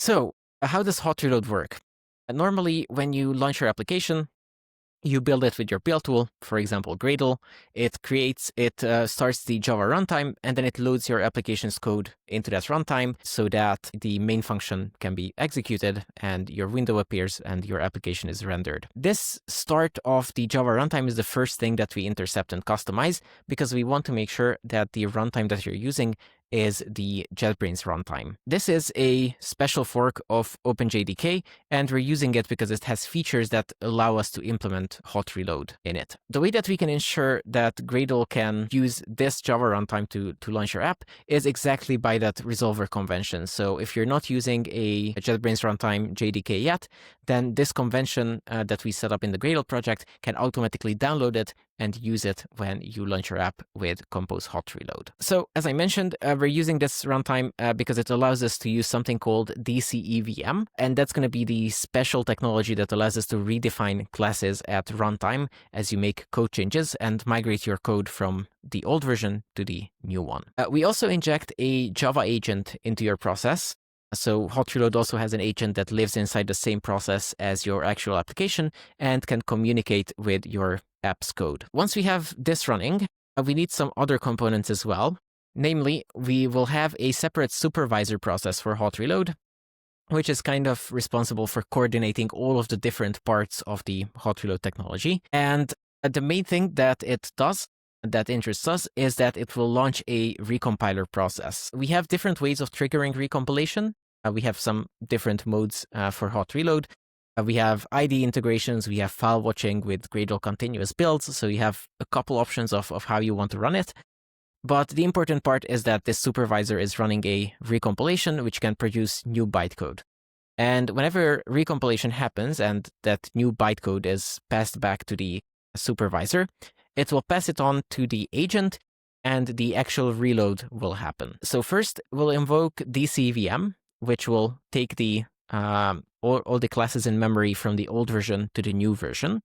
So, how does hot reload work? Normally, when you launch your application, you build it with your build tool, for example, Gradle. It starts the Java runtime, and then it loads your application's code into that runtime so that the main function can be executed and your window appears and your application is rendered. This start of the Java runtime is the first thing that we intercept and customize because we want to make sure that the runtime that you're using is the JetBrains runtime. This is a special fork of OpenJDK, and we're using it because it has features that allow us to implement hot reload in it. The way that we can ensure that Gradle can use this Java runtime to launch your app is exactly by that resolver convention. So if you're not using a JetBrains runtime JDK yet, then this convention that we set up in the Gradle project can automatically download it and use it when you launch your app with Compose Hot Reload. So as I mentioned, we're using this runtime because it allows us to use something called DCEVM, and that's going to be the special technology that allows us to redefine classes at runtime as you make code changes and migrate your code from the old version to the new one. We also inject a Java agent into your process. So Hot Reload also has an agent that lives inside the same process as your actual application and can communicate with your app's code. Once we have this running, we need some other components as well. Namely, we will have a separate supervisor process for Hot Reload, which is kind of responsible for coordinating all of the different parts of the Hot Reload technology. And the main thing that it does that interests us is that it will launch a recompiler process. We have different ways of triggering recompilation. We have some different modes for Hot Reload. We have ID integrations, we have file watching with Gradle continuous builds, so you have a couple options of how you want to run it. But the important part is that this supervisor is running a recompilation which can produce new bytecode. And whenever recompilation happens and that new bytecode is passed back to the supervisor, it will pass it on to the agent and the actual reload will happen. So first we'll invoke DCVM, which will take the all the classes in memory from the old version to the new version.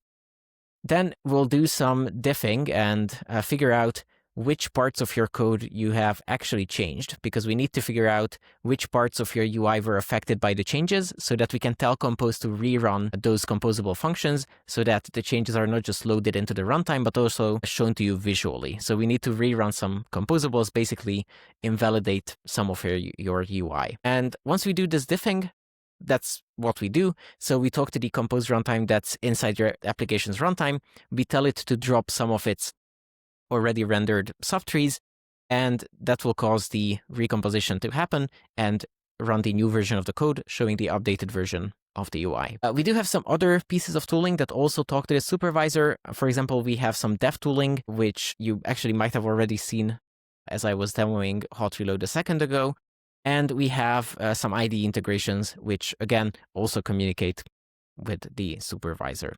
Then we'll do some diffing and figure out which parts of your code you have actually changed, because we need to figure out which parts of your UI were affected by the changes so that we can tell Compose to rerun those composable functions so that the changes are not just loaded into the runtime, but also shown to you visually. So we need to rerun some composables, basically invalidate some of your UI. And once we do this diffing, that's what we do. So we talk to the Compose runtime that's inside your application's runtime. We tell it to drop some of its already rendered subtrees, and that will cause the recomposition to happen and run the new version of the code showing the updated version of the UI. We do have some other pieces of tooling that also talk to the supervisor. For example, we have some dev tooling, which you actually might have already seen as I was demoing Hot Reload a second ago. And we have some ID integrations, which again also communicate with the supervisor.